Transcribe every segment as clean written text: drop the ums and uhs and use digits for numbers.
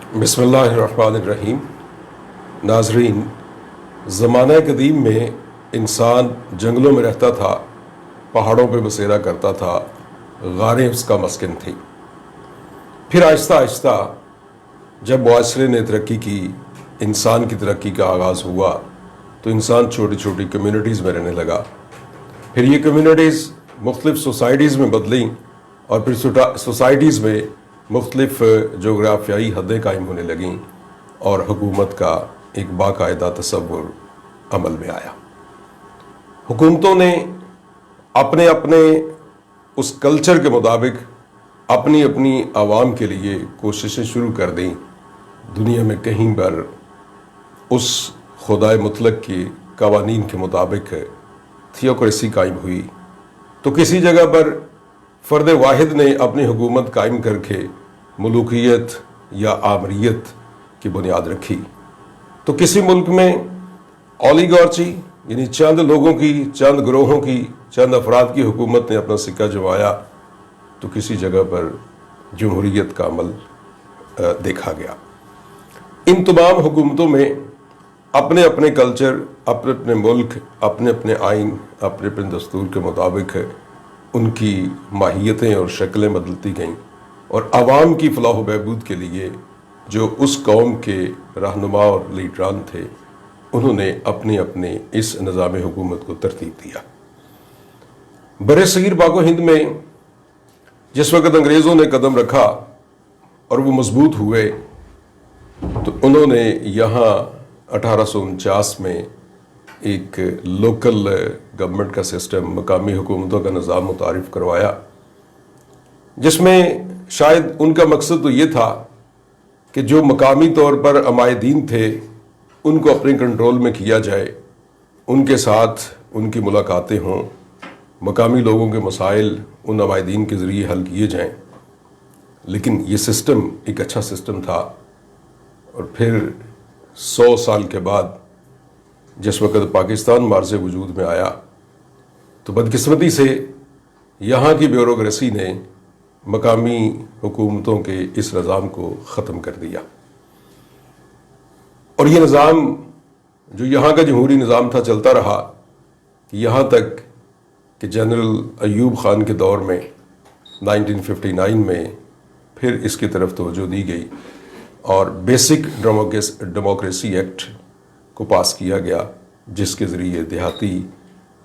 بسم اللہ الرحمن الرحیم۔ ناظرین، زمانہ قدیم میں انسان جنگلوں میں رہتا تھا، پہاڑوں پہ بسیرا کرتا تھا، غاریں اس کا مسکن تھی۔ پھر آہستہ آہستہ جب معاشرے نے ترقی کی، انسان کی ترقی کا آغاز ہوا تو انسان چھوٹی چھوٹی کمیونٹیز میں رہنے لگا۔ پھر یہ کمیونٹیز مختلف سوسائٹیز میں بدلیں اور پھر سوسائٹیز میں مختلف جغرافیائی حدیں قائم ہونے لگیں اور حکومت کا ایک باقاعدہ تصور عمل میں آیا۔ حکومتوں نے اپنے اپنے اس کلچر کے مطابق اپنی اپنی عوام کے لیے کوششیں شروع کر دیں۔ دنیا میں کہیں پر اس خدائے مطلق کے قوانین کے مطابق تھیوکریسی قائم ہوئی تو کسی جگہ پر فرد واحد نے اپنی حکومت قائم کر کے ملوکیت یا آمریت کی بنیاد رکھی۔ تو کسی ملک میں اولیگارچی یعنی چند لوگوں کی، چند گروہوں کی، چند افراد کی حکومت نے اپنا سکہ جمایا تو کسی جگہ پر جمہوریت کا عمل دیکھا گیا۔ ان تمام حکومتوں میں اپنے اپنے کلچر، اپنے اپنے ملک، اپنے اپنے آئین، اپنے اپنے دستور کے مطابق ان کی ماہیتیں اور شکلیں بدلتی گئیں اور عوام کی فلاح و بہبود کے لیے جو اس قوم کے رہنما اور لیڈران تھے انہوں نے اپنے اپنے اس نظام حکومت کو ترتیب دیا۔ بر صغیر پاک و ہند میں جس وقت انگریزوں نے قدم رکھا اور وہ مضبوط ہوئے تو انہوں نے یہاں 1849 میں ایک لوکل گورنمنٹ کا سسٹم، مقامی حکومتوں کا نظام متعارف کروایا، جس میں شاید ان کا مقصد تو یہ تھا کہ جو مقامی طور پر عمائدین تھے ان کو اپنے کنٹرول میں کیا جائے، ان کے ساتھ ان کی ملاقاتیں ہوں، مقامی لوگوں کے مسائل ان عمائدین کے ذریعے حل کیے جائیں۔ لیکن یہ سسٹم ایک اچھا سسٹم تھا، اور پھر 100 سال کے بعد جس وقت پاکستان معرض وجود میں آیا تو بدقسمتی سے یہاں کی بیوروکریسی نے مقامی حکومتوں کے اس نظام کو ختم کر دیا، اور یہ نظام جو یہاں کا جمہوری نظام تھا چلتا رہا یہاں تک کہ جنرل ایوب خان کے دور میں 1959 میں پھر اس کی طرف توجہ دی گئی اور بیسک ڈیموکریسی ایکٹ کو پاس کیا گیا، جس کے ذریعے دیہاتی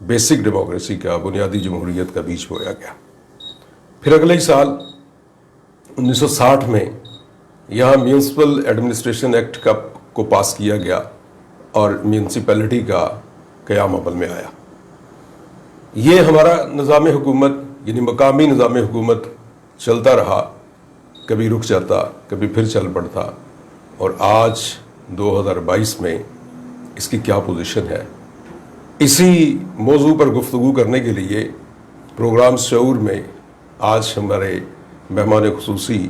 بیسک ڈیموکریسی کا، بنیادی جمہوریت کا بیج بویا گیا۔ پھر اگلے سال 1960 میں یہاں میونسپل ایڈمنسٹریشن ایکٹ کو پاس کیا گیا اور میونسپلٹی کا قیام عمل میں آیا۔ یہ ہمارا نظام حکومت یعنی مقامی نظام حکومت چلتا رہا، کبھی رک جاتا، کبھی پھر چل پڑتا، اور آج 2022 میں اس کی کیا پوزیشن ہے، اسی موضوع پر گفتگو کرنے کے لیے پروگرام شعور میں آج ہمارے مہمان خصوصی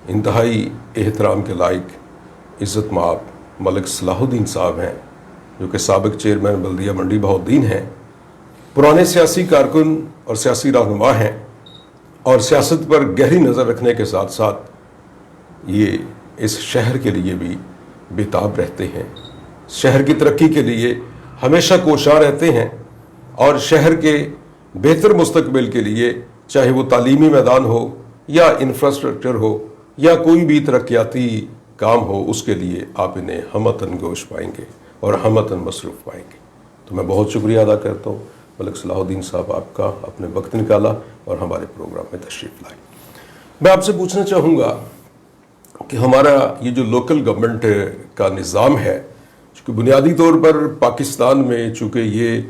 انتہائی احترام کے لائق عزت مآب ملک صلاح الدین صاحب ہیں، جو کہ سابق چیئرمین بلدیہ منڈی بہاؤالدین ہیں، پرانے سیاسی کارکن اور سیاسی رہنما ہیں، اور سیاست پر گہری نظر رکھنے کے ساتھ ساتھ یہ اس شہر کے لیے بھی بیتاب رہتے ہیں، شہر کی ترقی کے لیے ہمیشہ کوشاں رہتے ہیں، اور شہر کے بہتر مستقبل کے لیے چاہے وہ تعلیمی میدان ہو یا انفراسٹرکچر ہو یا کوئی بھی ترقیاتی کام ہو، اس کے لیے آپ انہیں ہمتاً گوش پائیں گے اور ہمتاً مصروف پائیں گے۔ تو میں بہت شکریہ ادا کرتا ہوں ملک صلاح الدین صاحب آپ کا، اپنے وقت نکالا اور ہمارے پروگرام میں تشریف لائے۔ میں آپ سے پوچھنا چاہوں گا کہ ہمارا یہ جو لوکل گورنمنٹ کا نظام ہے، چونکہ بنیادی طور پر پاکستان میں چونکہ یہ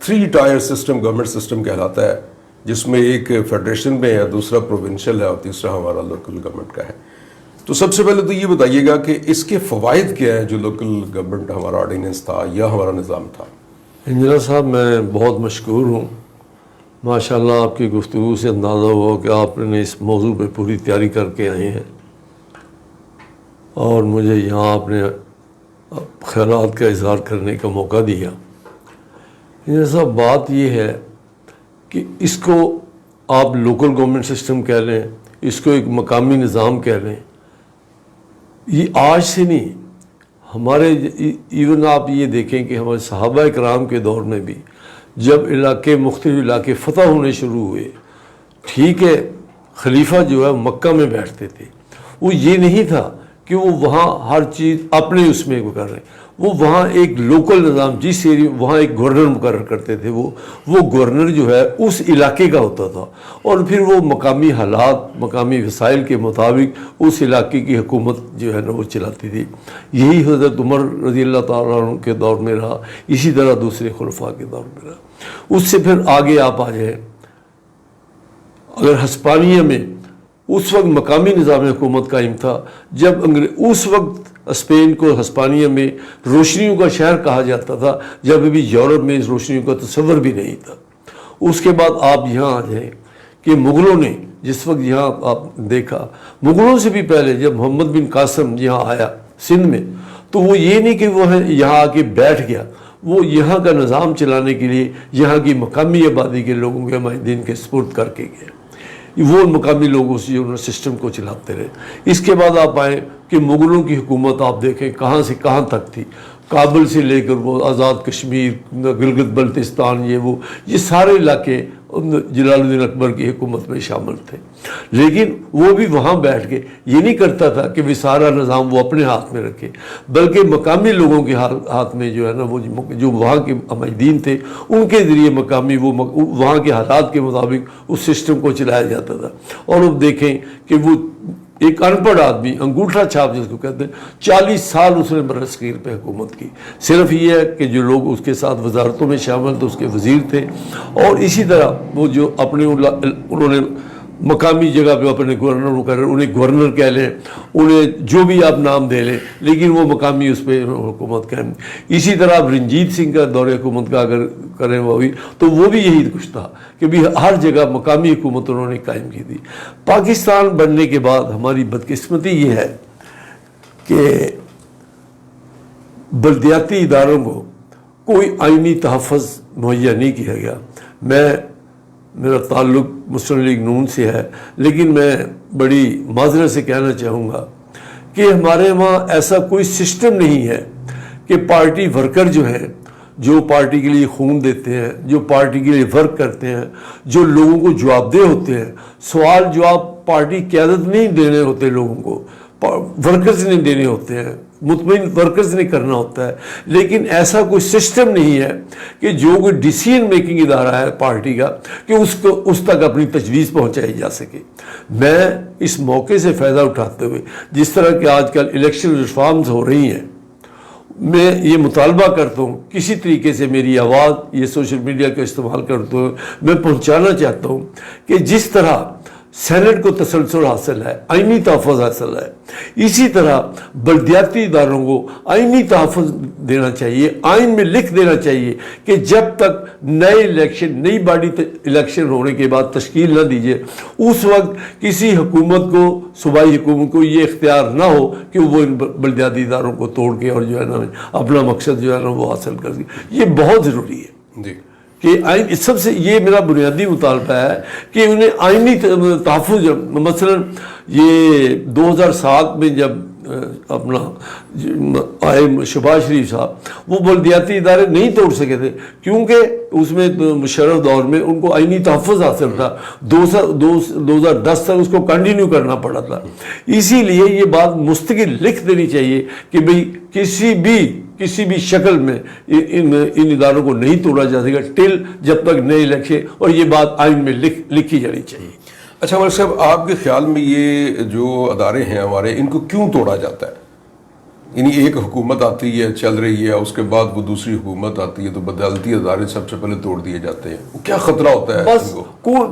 3 ٹائر سسٹم گورنمنٹ سسٹم کہلاتا ہے، جس میں ایک فیڈریشن میں ہے، دوسرا پروونشل ہے اور تیسرا ہمارا لوکل گورنمنٹ کا ہے۔ تو سب سے پہلے تو یہ بتائیے گا کہ اس کے فوائد کیا ہیں جو لوکل گورنمنٹ ہمارا آرڈیننس تھا یا ہمارا نظام تھا؟ انجینئر صاحب میں بہت مشکور ہوں، ماشاءاللہ آپ کی گفتگو سے اندازہ ہوا کہ آپ نے اس موضوع پہ پوری تیاری کر کے آئے ہیں اور مجھے یہاں آپ نے خیالات کا اظہار کرنے کا موقع دیا۔ انجینئر صاحب بات یہ ہے کہ اس کو آپ لوکل گورنمنٹ سسٹم کہہ لیں، اس کو ایک مقامی نظام کہہ لیں، یہ آج سے نہیں، ہمارے ایون آپ یہ دیکھیں کہ ہمارے صحابہ کرام کے دور میں بھی جب مختلف علاقے فتح ہونے شروع ہوئے، ٹھیک ہے خلیفہ جو ہے مکہ میں بیٹھتے تھے، وہ یہ نہیں تھا کہ وہ وہاں ہر چیز اپنے اس میں کر رہے ہیں، وہ وہاں ایک لوکل نظام جس ایریا وہاں ایک گورنر مقرر کرتے تھے، وہ گورنر جو ہے اس علاقے کا ہوتا تھا، اور پھر وہ مقامی حالات مقامی وسائل کے مطابق اس علاقے کی حکومت جو ہے نا وہ چلاتی تھی۔ یہی حضرت عمر رضی اللہ تعالیٰ عنہ کے دور میں رہا، اسی طرح دوسرے خلفاء کے دور میں رہا۔ اس سے پھر آگے آپ آ جائیں، اگر ہسپانیہ میں اس وقت مقامی نظام حکومت قائم تھا، جب اس وقت اسپین کو ہسپانیہ میں روشنیوں کا شہر کہا جاتا تھا، جب ابھی یورپ میں اس روشنیوں کا تصور بھی نہیں تھا۔ اس کے بعد آپ یہاں آ جائیں کہ مغلوں نے جس وقت یہاں آپ دیکھا، مغلوں سے بھی پہلے جب محمد بن قاسم یہاں آیا سندھ میں، تو وہ یہ نہیں کہ وہ یہاں آ کے بیٹھ گیا، وہ یہاں کا نظام چلانے کے لیے یہاں کی مقامی آبادی کے لوگوں کے ماہدین کے سپرد کر کے گئے، وہ مقامی لوگوں سے انہوں نے سسٹم کو چلاتے رہے۔ اس کے بعد آپ آئیں کہ مغلوں کی حکومت آپ دیکھیں کہاں سے کہاں تک تھی، کابل سے لے کر وہ آزاد کشمیر، گلگت بلتستان، یہ سارے علاقے جلال الدین اکبر کی حکومت میں شامل تھے، لیکن وہ بھی وہاں بیٹھ کے یہ نہیں کرتا تھا کہ وہ سارا نظام وہ اپنے ہاتھ میں رکھے، بلکہ مقامی لوگوں کے ہاتھ میں جو ہے نا وہ جو وہاں کے مجاہدین تھے ان کے ذریعے مقامی وہ وہاں کے حالات کے مطابق اس سسٹم کو چلایا جاتا تھا۔ اور اب دیکھیں کہ وہ ایک ان پڑھ آدمی انگوٹھا چھاپ جس کو کہتے ہیں، 40 سال اس نے برصغیر پہ حکومت کی، صرف یہ ہے کہ جو لوگ اس کے ساتھ وزارتوں میں شامل تھے اس کے وزیر تھے، اور اسی طرح وہ جو اپنے انہوں نے مقامی جگہ پہ اپنے گورنر مقرر، انہیں گورنر کہہ لیں، انہیں جو بھی آپ نام دے لیں، لیکن وہ مقامی اس پہ حکومت قائم۔ اسی طرح آپ رنجیت سنگھ کا دور حکومت کا اگر کریں وہ بھی یہی کچھ تھا کہ بھی ہر جگہ مقامی حکومت انہوں نے قائم کی تھی۔ پاکستان بننے کے بعد ہماری بدقسمتی یہ ہے کہ بلدیاتی اداروں کو کوئی آئینی تحفظ مہیا نہیں کیا گیا۔ میرا تعلق مسلم لیگ نون سے ہے، لیکن میں بڑی معذرت سے کہنا چاہوں گا کہ ہمارے وہاں ایسا کوئی سسٹم نہیں ہے کہ پارٹی ورکر جو ہیں، جو پارٹی کے لیے خون دیتے ہیں، جو پارٹی کے لیے ورک کرتے ہیں، جو لوگوں کو جواب دہ ہوتے ہیں، سوال جواب پارٹی قیادت نہیں دینے ہوتے، لوگوں کو ورکرز نہیں دینے ہوتے ہیں، مطمئن ورکرز نے کرنا ہوتا ہے، لیکن ایسا کوئی سسٹم نہیں ہے کہ جو کوئی ڈیسیژن میکنگ ادارہ ہے پارٹی کا کہ اس تک اپنی تجویز پہنچائی جا سکے۔ میں اس موقع سے فائدہ اٹھاتے ہوئے جس طرح کہ آج کل الیکشن ریفارمز ہو رہی ہیں، میں یہ مطالبہ کرتا ہوں کسی طریقے سے میری آواز یہ سوشل میڈیا کا استعمال کرتے ہوئے میں پہنچانا چاہتا ہوں کہ جس طرح سینٹ کو تسلسل حاصل ہے، آئینی تحفظ حاصل ہے، اسی طرح بلدیاتی اداروں کو آئینی تحفظ دینا چاہیے، آئین میں لکھ دینا چاہیے کہ جب تک نئی باڈی الیکشن ہونے کے بعد تشکیل نہ دیجیے، اس وقت کسی حکومت کو، صوبائی حکومت کو یہ اختیار نہ ہو کہ وہ ان بلدیاتی اداروں کو توڑ کے اور جو ہے نا اپنا مقصد جو ہے نا وہ حاصل کر سکے۔ یہ بہت ضروری ہے جی کہ آئین، سب سے یہ میرا بنیادی مطالبہ ہے کہ انہیں آئینی تحفظ، مثلا یہ 2007 میں جب اپنا آئے شہباز شریف صاحب، وہ بلدیاتی ادارے نہیں توڑ سکے تھے کیونکہ اس میں مشرف دور میں ان کو آئینی تحفظ حاصل تھا، 2010 تک اس کو کنٹینیو کرنا پڑا تھا۔ اسی لیے یہ بات مستقل لکھ دینی چاہیے کہ بھئی کسی بھی شکل میں ان اداروں کو نہیں توڑا جا سکے ٹل جب تک نئے الیکشن، اور یہ بات آئین میں لکھی جانی چاہیے۔ اچھا ملک صاحب، آپ کے خیال میں یہ جو ادارے ہیں ہمارے، ان کو کیوں توڑا جاتا ہے؟ یعنی ایک حکومت آتی ہے، چل رہی ہے، اس کے بعد وہ دوسری حکومت آتی ہے تو بدلتی ادارے سب سے پہلے توڑ دیے جاتے ہیں، وہ کیا خطرہ ہوتا ہے؟ بس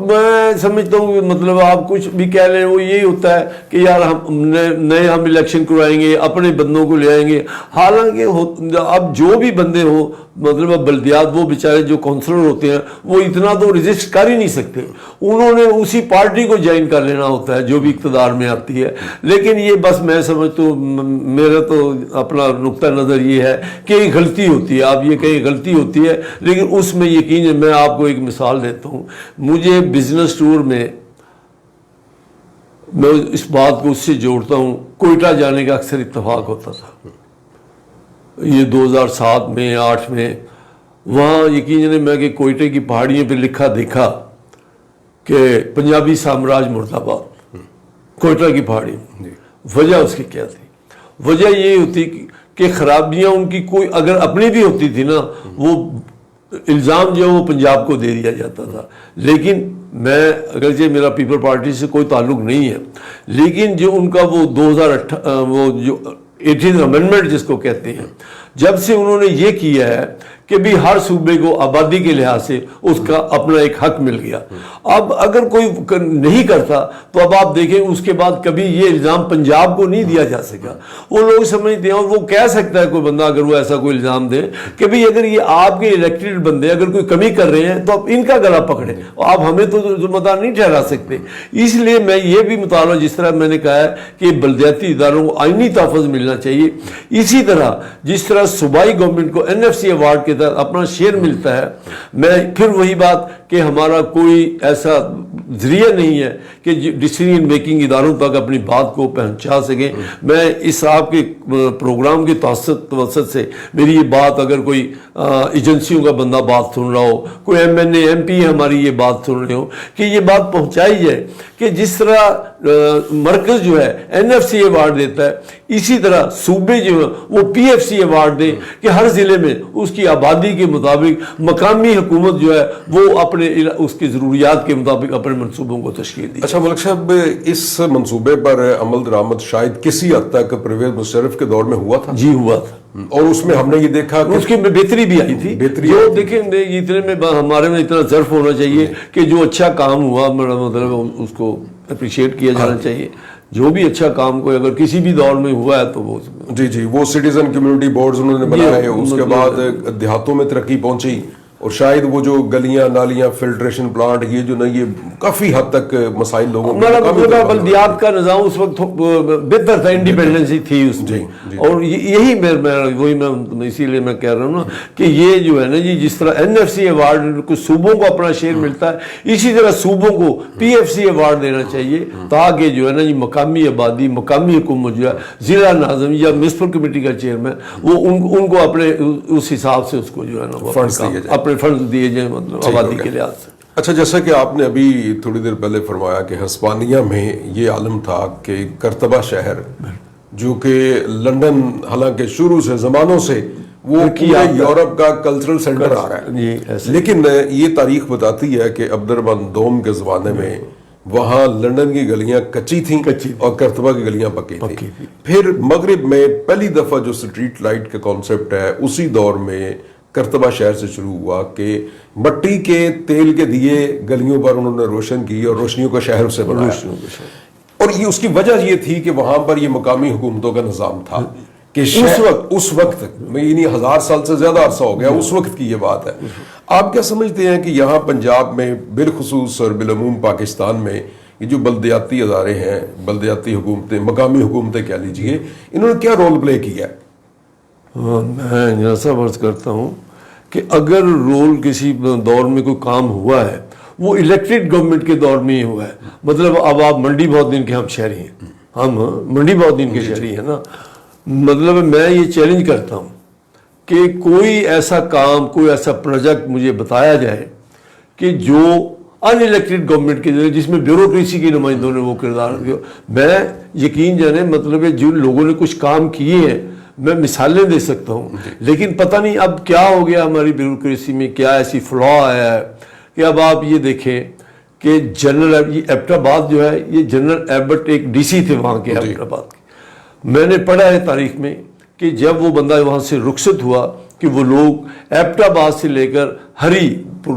میں سمجھتا ہوں کہ مطلب آپ کچھ بھی کہہ لیں، وہ یہی ہوتا ہے کہ یار ہم الیکشن کروائیں گے، اپنے بندوں کو لے آئیں گے، حالانکہ اب جو بھی بندے ہوں، مطلب بلدیات، وہ بیچارے جو کونسلر ہوتے ہیں وہ اتنا تو رجسٹ کر ہی نہیں سکتے، انہوں نے اسی پارٹی کو جوائن کر لینا ہوتا ہے جو بھی اقتدار میں آتی ہے۔ لیکن یہ بس میں سمجھتا ہوں، میرا تو اپنا نقطہ نظر یہ ہے کہ ایک غلطی ہوتی ہے، آپ یہ کہیں غلطی ہوتی ہے، لیکن اس میں یقین ہے۔ میں آپ کو ایک مثال دیتا ہوں، مجھے بزنس ٹور میں میں اس بات کو اس سے جوڑتا ہوں، کوئٹہ جانے کا اکثر اتفاق ہوتا تھا، یہ 2007 میں 8 میں، وہاں یقیناً میں کہ کوئٹے کی پہاڑیوں پہ لکھا دیکھا کہ پنجابی سامراج مرد آباد، کوئٹہ کی پہاڑی، وجہ اس کی کیا تھی؟ وجہ یہ ہوتی کہ خرابیاں ان کی کوئی اگر اپنی بھی ہوتی تھی نا، وہ الزام جو ہے وہ پنجاب کو دے دیا جاتا تھا. لیکن میں اگرچہ میرا پیپل پارٹی سے کوئی تعلق نہیں ہے، لیکن جو ان کا وہ 2008 وہ جو 18 امینڈمنٹ جس کو کہتے ہیں، جب سے انہوں نے یہ کیا ہے کہ بھی ہر صوبے کو آبادی کے لحاظ سے اس کا اپنا ایک حق مل گیا. اب اگر کوئی نہیں کرتا تو اب آپ دیکھیں اس کے بعد کبھی یہ الزام پنجاب کو نہیں دیا جا سکا. وہ لوگ سمجھتے ہیں، اور وہ کہہ سکتا ہے کوئی بندہ اگر وہ ایسا کوئی الزام دے کہ بھی اگر یہ آپ کے الیکٹڈ بندے اگر کوئی کمی کر رہے ہیں تو آپ ان کا گلا پکڑیں، آپ ہمیں تو ذمہ دار نہیں ٹھہرا سکتے. اس لیے میں یہ بھی مطالبہ، جس طرح میں نے کہا ہے کہ بلدیاتی اداروں کو آئینی تحفظ ملنا چاہیے، اسی طرح جس طرح صوبائی گورنمنٹ کو NFC ایوارڈ کے تحت اپنا شیئر ملتا ہے، میں پھر وہی بات کہ ہمارا کوئی ایسا ذریعہ نہیں ہے کہ ڈیسیژن میکنگ اداروں تک اپنی بات کو پہنچا سکیں. میں اس آپ کے پروگرام کے توسط سے میری یہ بات، اگر کوئی ایجنسیوں کا بندہ بات سن رہا ہو، کوئی MNA MP ہماری یہ بات سن رہے ہو، کہ یہ بات پہنچائی جائے کہ جس طرح مرکز جو ہے NFC ایوارڈ دیتا ہے، اسی طرح صوبے جو ہے وہ PFC ایوارڈ دیں کہ ہر ضلع میں اس کی آبادی کے مطابق مقامی حکومت جو ہے وہ اپنے اس کی ضروریات کے مطابق اپنے منصوبوں کو تشکیل دی. اچھا ملک صاحب، اس منصوبے پر عمل درآمد شاید کسی حد تک پرویز مشرف کے دور میں ہوا تھا؟ جی ہوا تھا، اور اس میں ہم نے یہ دیکھا کہ اس کی بہتری بھی آئی تھی. جو دیکھیں اتنے میں ہمارے میں اتنا ظرف ہونا چاہیے کہ جو اچھا کام ہوا، میرا مطلب اس کو اپریشیٹ کیا جانا چاہیے. جو بھی اچھا کام کوئی اگر کسی بھی دور میں ہوا ہے تو وہ جی وہ سٹیزن کمیونٹی بورڈز انہوں نے بنائے، اس کے بعد دیہاتوں میں ترقی پہنچی، اور شاید وہ جو گلیاں نالیاں فلٹریشن پلانٹ یہ جو نا یہ کافی حد تک مسائل لوگوں ہمارا بلدیات کا نظام اس وقت بہتر تھا، انڈیپینڈنسی تھی اس میں. اور یہی وہی میں اسی لیے میں کہہ رہا ہوں نا کہ یہ جو ہے نا جی، جس طرح NFC ایوارڈ کو صوبوں کو اپنا شیئر ملتا ہے، اسی طرح صوبوں کو PFC ایوارڈ دینا چاہیے، تاکہ جو ہے نا جی مقامی آبادی، مقامی حکومت جو ہے، ضلع ناظم یا میونسپل کمیٹی کا چیئرمین، وہ ان کو اپنے اس حساب سے اس کو جو ہے نا اپنے فنڈ دیے جائیں، مطلب آبادی کے لحاظ سے. اچھا، جیسا کہ آپ نے ابھی تھوڑی دیر پہلے فرمایا کہ ہسپانیہ میں یہ عالم تھا کہ کرتبہ شہر جو کہ لندن حالانکہ شروع سے زمانوں سے وہ یورپ کا کلچرل سینٹر آ رہا ہے، لیکن یہ تاریخ بتاتی ہے کہ عبد الرحمن دوم کے زمانے میں وہاں لندن کی گلیاں کچی تھیں اور کرتبہ کی گلیاں پکی تھیں. پھر مغرب میں پہلی دفعہ جو سٹریٹ لائٹ کا کانسیپٹ ہے اسی دور میں کرتبہ شہر سے شروع ہوا کہ مٹی کے تیل کے دیے گلیوں پر انہوں نے روشن کی اور روشنیوں کا شہر سے بنایا. اور یہ اس کی وجہ یہ تھی کہ وہاں پر یہ مقامی حکومتوں کا نظام تھا کہ اس وقت یعنی 1000 سال سے زیادہ عرصہ ہو گیا، اس وقت کی یہ بات ہے. آپ کیا سمجھتے ہیں کہ یہاں پنجاب میں بالخصوص اور بالعموم پاکستان میں یہ جو بلدیاتی ادارے ہیں، بلدیاتی حکومتیں، مقامی حکومتیں کہہ لیجیے، انہوں نے کیا رول پلے کیا ہے؟ میں ایسا عرض کرتا ہوں کہ اگر رول کسی دور میں کوئی کام ہوا ہے وہ الیکٹڈ گورنمنٹ کے دور میں ہی ہوا ہے. مطلب اب آپ منڈی بہت دن کے ہم شہری ہیں، ہم منڈی بہت دن کے شہری ہیں نا. مطلب میں یہ چیلنج کرتا ہوں کہ کوئی ایسا کام، کوئی ایسا پروجیکٹ مجھے بتایا جائے کہ جو ان الیکٹڈ گورنمنٹ کے ذریعے، جس میں بیوروکریسی کی نمائندوں نے وہ کردار کیا. میں یقین جانے مطلب جن لوگوں نے کچھ کام کیے ہیں میں مثالیں دے سکتا ہوں، لیکن پتہ نہیں اب کیا ہو گیا ہماری بیوروکریسی میں، کیا ایسی فلا آیا ہے کہ اب آپ یہ دیکھیں کہ جنرل ایبٹ آباد جو ہے، یہ جنرل ایبٹ ایک DC تھے وہاں کے ایبٹ آباد کے. میں نے پڑھا ہے تاریخ میں کہ جب وہ بندہ وہاں سے رخصت ہوا کہ وہ لوگ ایبٹ آباد سے لے کر ہری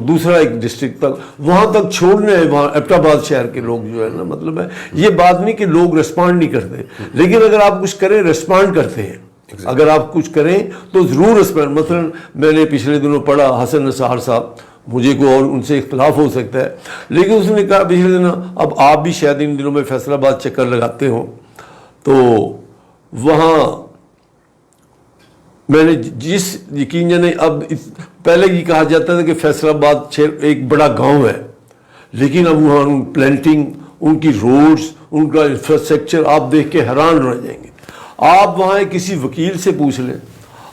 دوسرا ایک ڈسٹرکٹ تک وہاں تک چھوڑنے ہیں، وہاں ایبٹ آباد شہر کے لوگ جو ہے نا، مطلب ہے یہ بات نہیں کہ لوگ ریسپانڈ نہیں کرتے، لیکن اگر آپ کچھ کریں ریسپانڈ کرتے ہیں. اگر آپ کچھ کریں تو ضرور ریسپانڈ. مثلا میں نے پچھلے دنوں پڑھا حسن نثار صاحب، مجھے کوئی اور ان سے اختلاف ہو سکتا ہے، لیکن اس نے کہا پچھلے دنوں، اب آپ بھی شاید ان دنوں میں فیصل آباد چکر لگاتے ہوں، تو وہاں میں نے جس یقین جانے، اب پہلے یہ کہا جاتا تھا کہ فیصل آباد ایک بڑا گاؤں ہے، لیکن اب وہاں پلانٹنگ، ان کی روڈز، ان کا انفراسٹرکچر آپ دیکھ کے حیران رہ جائیں گے. آپ وہاں کسی وکیل سے پوچھ لیں،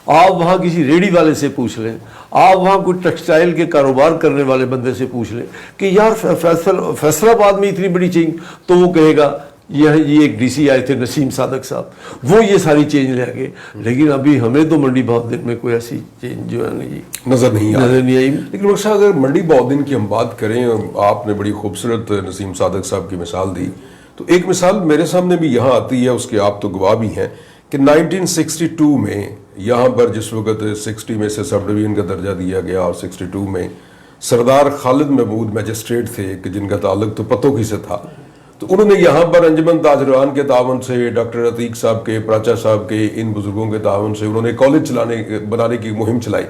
آپ وہاں کسی ریڑھی والے سے پوچھ لیں، آپ وہاں کوئی ٹیکسٹائل کے کاروبار کرنے والے بندے سے پوچھ لیں کہ یار فیصل آباد میں اتنی بڑی چینج، تو وہ کہے گا یہ ایک ڈی سی آئے تھے نسیم صادق صاحب، وہ یہ ساری چینج لے گئے. لیکن ابھی ہمیں تو منڈی بہادین میں کوئی ایسی چینج جو ہے نا جی نظر نہیں آئی. لیکن ڈاکٹر صاحب اگر منڈی بہادین کی ہم بات کریں، آپ نے بڑی خوبصورت نسیم صادق صاحب کی مثال دی، تو ایک مثال میرے سامنے بھی یہاں آتی ہے، اس کے آپ تو گواہ بھی ہیں کہ 1962 میں یہاں پر جس وقت 60 میں سے سب ڈویژن کا درجہ دیا گیا اور 62 میں سردار خالد محمود میجسٹریٹ تھے کہ جن کا تعلق تو پتوکی سے تھا، تو انہوں نے یہاں پر انجمن تاجران کے تعاون سے، ڈاکٹر عتیق صاحب کے، پراچا صاحب کے، ان بزرگوں کے تعاون سے انہوں نے کالج بنانے کی مہم چلائی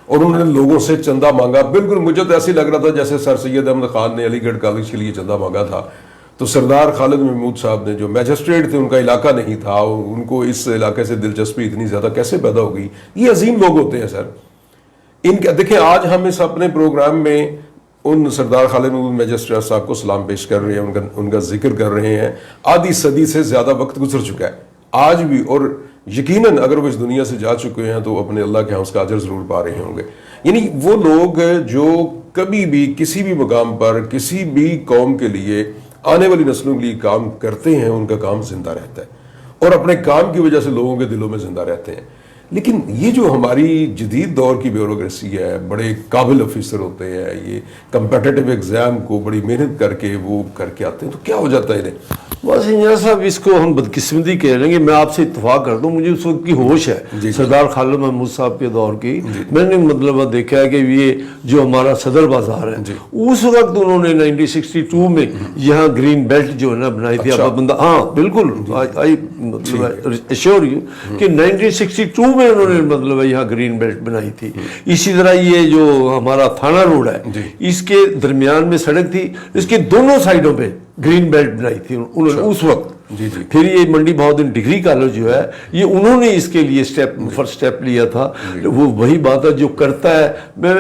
اور انہوں نے لوگوں سے چندہ مانگا. بالکل مجھے تو ایسے لگ رہا تھا جیسے سر سید احمد خان نے علی گڑھ کالج کے لیے چندہ مانگا تھا. تو سردار خالد محمود صاحب نے جو میجسٹریٹ تھے، ان کا علاقہ نہیں تھا، ان کو اس علاقے سے دلچسپی اتنی زیادہ کیسے پیدا ہوگی؟ یہ عظیم لوگ ہوتے ہیں سر. ان کا دیکھیں آج ہم اس اپنے پروگرام میں ان سردار خالد محمود میجسٹریٹ صاحب کو سلام پیش کر رہے ہیں، ان کا ذکر کر رہے ہیں. آدھی صدی سے زیادہ وقت گزر چکا ہے آج بھی، اور یقیناً اگر وہ اس دنیا سے جا چکے ہیں تو اپنے اللہ کے ہاں اس کا اجر ضرور پا رہے ہوں گے. یعنی وہ لوگ جو کبھی بھی کسی بھی مقام پر کسی بھی قوم کے لیے، آنے والی نسلوں کے لیے کام کرتے ہیں، ان کا کام زندہ رہتا ہے اور اپنے کام کی وجہ سے لوگوں کے دلوں میں زندہ رہتے ہیں. لیکن یہ جو ہماری جدید دور کی بیوروکریسی ہے، بڑے قابل افیسر ہوتے ہیں، یہ کمپیٹیٹیو ایگزام کو بڑی محنت کر کے وہ کر کے آتے ہیں، تو کیا ہو جاتا ہے انہیں؟ بس انجینئر صاحب اس کو ہم بدقسمتی کہہ رہے ہیں کہ میں آپ سے اتفاق کرتا ہوں. مجھے اس وقت کی ہوش ہے سردار خالد محمود صاحب کے دور کی. میں نے مطلب دیکھا ہے کہ یہ جو ہمارا صدر بازار ہے اس وقت انہوں نے 1962 میں یہاں گرین بیلٹ جو ہے نا بنائی تھی. آپ بندہ ہاں بالکل ایشور یو کہ 1962 میں انہوں نے مطلب یہاں گرین بیلٹ بنائی تھی. اسی طرح یہ جو ہمارا تھانہ روڈ ہے اس کے درمیان میں سڑک تھی، اس کے دونوں سائڈوں پہ گرین بیلٹ بنائی تھی انہوں نے اس وقت. پھر یہ منڈی بہادین ڈگری کالج جو ہے یہ انہوں نے اس کے لیے فرسٹ سٹیپ لیا تھا. وہ وہی بات ہے جو کرتا ہے. میں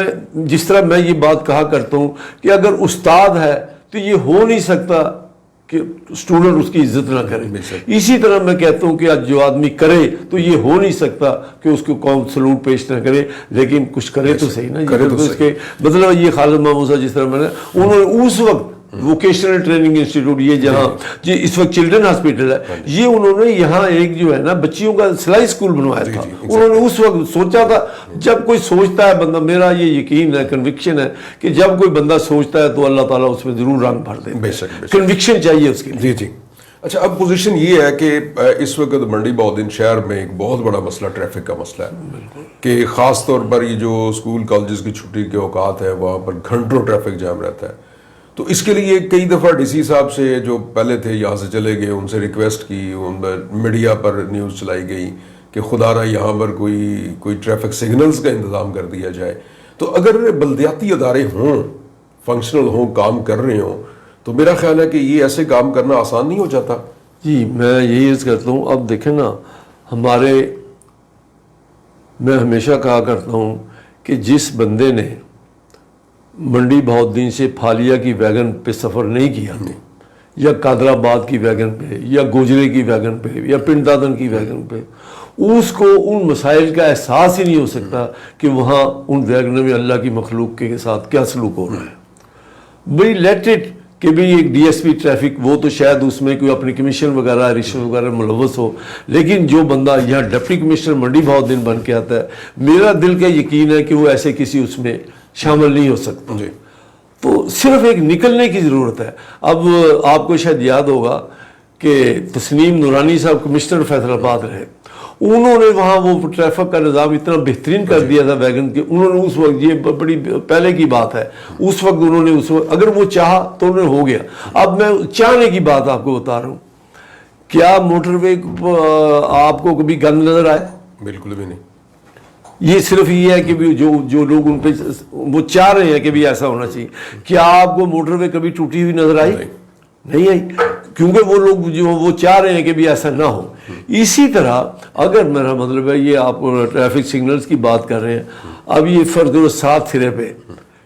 جس طرح میں یہ بات کہا کرتا ہوں کہ اگر استاد ہے تو یہ ہو نہیں سکتا کہ اسٹوڈنٹ اس کی عزت نہ کرے. اسی طرح میں کہتا ہوں کہ آج جو آدمی کرے تو یہ ہو نہیں سکتا کہ اس کو قوم سلوٹ پیش نہ کرے، لیکن کچھ کرے تو صحیح نا. کرے تو اس کے مطلب یہ خالد محمود صاحب جس طرح میں نے انہوں نے اس وقت ووکیشنل ٹریننگ انسٹیٹیوٹ یہ جہاں جی اس وقت چلڈرن ہاسپٹل ہے، یہ انہوں نے یہاں ایک جو ہے نا بچیوں کا سلائی اسکول بنوایا تھا. انہوں نے اس وقت سوچا تھا، جب کوئی سوچتا ہے بندہ، میرا یہ یقین ہے، کنوکشن ہے کہ جب کوئی بندہ سوچتا ہے تو اللہ تعالیٰ اس میں ضرور رنگ بھر دے. بے شک کنوکشن چاہیے اس کے لیے. جی. اچھا، اب پوزیشن یہ ہے کہ اس وقت منڈی بہادین شہر میں ایک بہت بڑا مسئلہ ٹریفک کا مسئلہ ہے کہ خاص طور پر یہ جو اسکول کالجز کی چھٹی کے اوقات ہے وہاں پر گھنٹوں ٹریفک جام رہتا ہے. تو اس کے لیے کئی دفعہ ڈی سی صاحب سے جو پہلے تھے یہاں سے چلے گئے، ان سے ریکویسٹ کی، میڈیا پر نیوز چلائی گئی کہ خدا را یہاں پر کوئی ٹریفک سگنلز کا انتظام کر دیا جائے. تو اگر بلدیاتی ادارے ہوں، فنکشنل ہوں، کام کر رہے ہوں، تو میرا خیال ہے کہ یہ ایسے کام کرنا آسان نہیں ہو جاتا. جی میں یہی عرض کرتا ہوں. اب دیکھیں نا، میں ہمیشہ کہا کرتا ہوں کہ جس بندے نے منڈی بہادین سے پھالیا کی ویگن پہ سفر نہیں کیا، یا قادر آباد کی ویگن پہ، یا گوجرے کی ویگن پہ، یا پنڈ دادن کی ویگن پہ، اس کو ان مسائل کا احساس ہی نہیں ہو سکتا کہ وہاں ان ویگنوں میں اللہ کی مخلوق کے ساتھ کیا سلوک ہو رہا ہے. بھئی لیٹ اٹ کہ بھی ایک ڈی ایس پی ٹریفک، وہ تو شاید اس میں کوئی اپنی کمیشن وغیرہ رشوت وغیرہ ملوث ہو، لیکن جو بندہ یہاں ڈپٹی کمشنر منڈی بہادین بن کے آتا ہے، میرا دل کا یقین ہے کہ وہ ایسے کسی اس میں شامل نہیں ہو سکتا. تو صرف ایک نکلنے کی ضرورت ہے. اب آپ کو شاید یاد ہوگا کہ تسنیم نورانی صاحب کمشنر فیصل آباد رہے، انہوں نے وہاں وہ ٹریفک کا نظام اتنا بہترین کر دیا تھا ویگن کے. انہوں نے اس وقت، یہ بڑی پہلے کی بات ہے، اس وقت انہوں نے اگر وہ چاہا تو انہیں ہو گیا. اب میں چاہنے کی بات آپ کو بتا رہا ہوں. کیا موٹر وے آپ کو کبھی گند نظر آئے؟ بالکل بھی نہیں. یہ صرف یہ ہے کہ جو لوگ ان پہ وہ چاہ رہے ہیں کہ بھی ایسا ہونا چاہیے. کیا آپ کو موٹر وے کبھی ٹوٹی ہوئی نظر آئی؟ نہیں آئی، کیونکہ وہ لوگ جو وہ چاہ رہے ہیں کہ بھی ایسا نہ ہو. اسی طرح اگر میرا مطلب ہے، یہ آپ ٹریفک سگنلز کی بات کر رہے ہیں، اب یہ فرض کرو 7 سرے پہ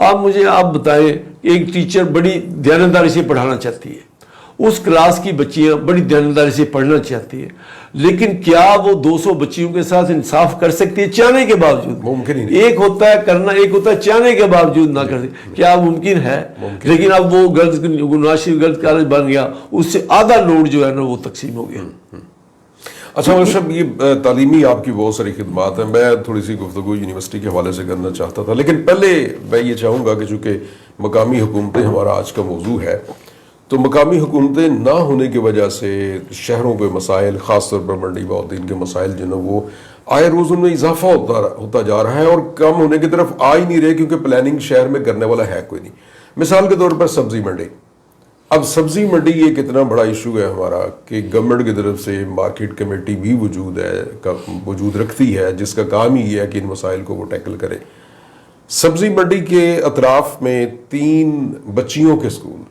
آپ مجھے آپ بتائیں، ایک ٹیچر بڑی دیانتداری سے پڑھانا چاہتی ہے، اس کلاس کی بچیاں بڑی دیانتداری سے پڑھنا چاہتی ہیں، لیکن کیا وہ 200 بچیوں کے ساتھ انصاف کر سکتی ہے چاہنے کے باوجود؟ ممکن ہی نہیں۔ ایک ہوتا ہے کرنا، ایک ہوتا ہے چاہنے کے باوجود نہ کر سکتے، کیا ممکن ہے؟ لیکن اب وہ گرلز کالج بن گیا، اس سے آدھا لوڈ جو ہے نا وہ تقسیم ہو گیا۔ اچھا مولوی صاحب، یہ تعلیمی آپ کی بہت ساری خدمات ہیں، میں تھوڑی سی گفتگو یونیورسٹی کے حوالے سے کرنا چاہتا تھا، لیکن پہلے میں یہ چاہوں گا کہ چونکہ مقامی حکومتیں ہمارا آج کا موضوع ہے، تو مقامی حکومتیں نہ ہونے کی وجہ سے شہروں کے مسائل، خاص طور پر منڈی بہودین کے مسائل جو نا وہ آئے روز ان میں اضافہ ہوتا جا رہا ہے اور کم ہونے کی طرف آ ہی نہیں رہے، کیونکہ پلاننگ شہر میں کرنے والا ہے کوئی نہیں۔ مثال کے طور پر سبزی منڈی، اب سبزی منڈی یہ کتنا بڑا ایشو ہے ہمارا کہ گورنمنٹ کی طرف سے مارکیٹ کمیٹی بھی وجود رکھتی ہے، جس کا کام ہی یہ ہے کہ ان مسائل کو وہ ٹیکل کرے۔ سبزی منڈی کے اطراف میں 3 بچیوں کے اسکول،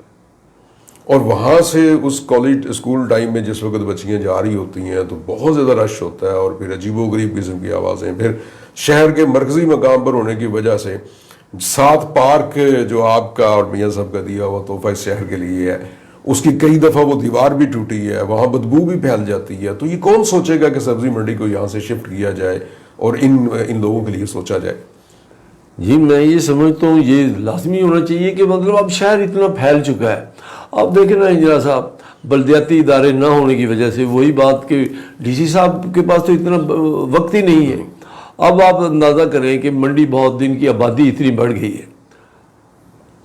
اور وہاں سے اس کالج اسکول ٹائم میں جس وقت بچیاں جا رہی ہوتی ہیں تو بہت زیادہ رش ہوتا ہے، اور پھر عجیب و غریب قسم کی آوازیں، پھر شہر کے مرکزی مقام پر ہونے کی وجہ سے 7 پارک جو آپ کا اور میاں صاحب کا دیا ہوا تحفہ اس شہر کے لیے ہے، اس کی کئی دفعہ وہ دیوار بھی ٹوٹی ہے، وہاں بدبو بھی پھیل جاتی ہے۔ تو یہ کون سوچے گا کہ سبزی منڈی کو یہاں سے شفٹ کیا جائے اور ان لوگوں کے لیے سوچا جائے؟ جی میں یہ سمجھتا ہوں یہ لازمی ہونا چاہیے کہ مطلب اب شہر اتنا پھیل چکا ہے۔ اب دیکھیں نا انجلا صاحب، بلدیاتی ادارے نہ ہونے کی وجہ سے وہی بات کہ ڈی سی صاحب کے پاس تو اتنا وقت ہی نہیں ہے۔ اب آپ اندازہ کریں کہ منڈی بہت دن کی آبادی اتنی بڑھ گئی ہے،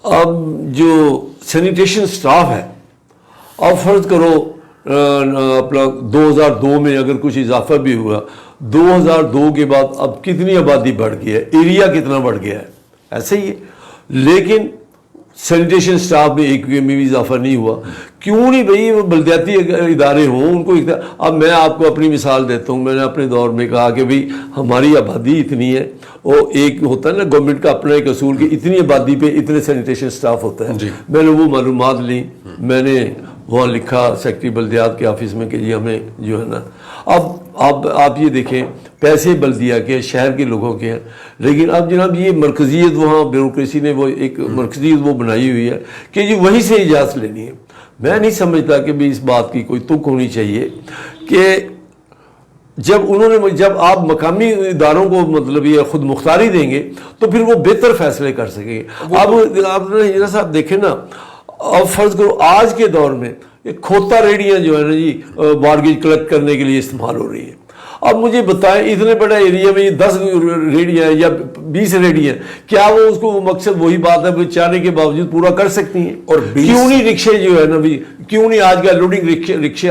اب جو سینیٹیشن سٹاف ہے، اب فرض کرو اپنا 2002 میں اگر کچھ اضافہ بھی ہوا، 2002 کے بعد اب کتنی آبادی بڑھ گئی ہے، ایریا کتنا بڑھ گیا ہے، ایسے ہی ہے، لیکن سینیٹیشن سٹاف میں ایک میں بھی اضافہ نہیں ہوا۔ کیوں نہیں بھئی؟ وہ بلدیاتی ادارے ہوں، ان کو اب میں آپ کو اپنی مثال دیتا ہوں، میں نے اپنے دور میں کہا کہ بھئی ہماری آبادی اتنی ہے، وہ ایک ہوتا ہے نا گورنمنٹ کا اپنا ایک اصول کہ اتنی آبادی پہ اتنے سینیٹیشن سٹاف ہوتا ہے۔ میں نے وہ معلومات لی، میں نے وہاں لکھا سیکٹری بلدیات کے آفس میں کہ یہ ہمیں جو ہے نا، اب آپ یہ دیکھیں پیسے بلدیہ کے، شہر کے لوگوں کے ہیں، لیکن اب جناب یہ مرکزیت وہاں بیوروکریسی نے وہ ایک مرکزیت وہ بنائی ہوئی ہے کہ یہ وہیں سے اجازت لینی ہے۔ میں نہیں سمجھتا کہ بھی اس بات کی کوئی تک ہونی چاہیے کہ جب آپ مقامی اداروں کو مطلب یہ خود مختاری دیں گے تو پھر وہ بہتر فیصلے کر سکیں گے۔ اب آپ نے صاحب دیکھیں نا، اب فرض کرو آج کے دور میں یہ کھوتا ریڑیاں جو ہے نا جی مارگیج کلیکٹ کرنے کے لیے استعمال ہو رہی ہیں۔ اب مجھے بتائیں اتنے بڑے ایریا میں یہ 10 ریڑیاں یا 20 ریڑیاں، کیا وہ اس کو وہ مقصد وہی بات ہے چاہنے کے باوجود پورا کر سکتی ہیں؟ اور کیوں نہیں رکشے جو ہے نا بھی، کیوں نہیں آج کا لوڈنگ رکشے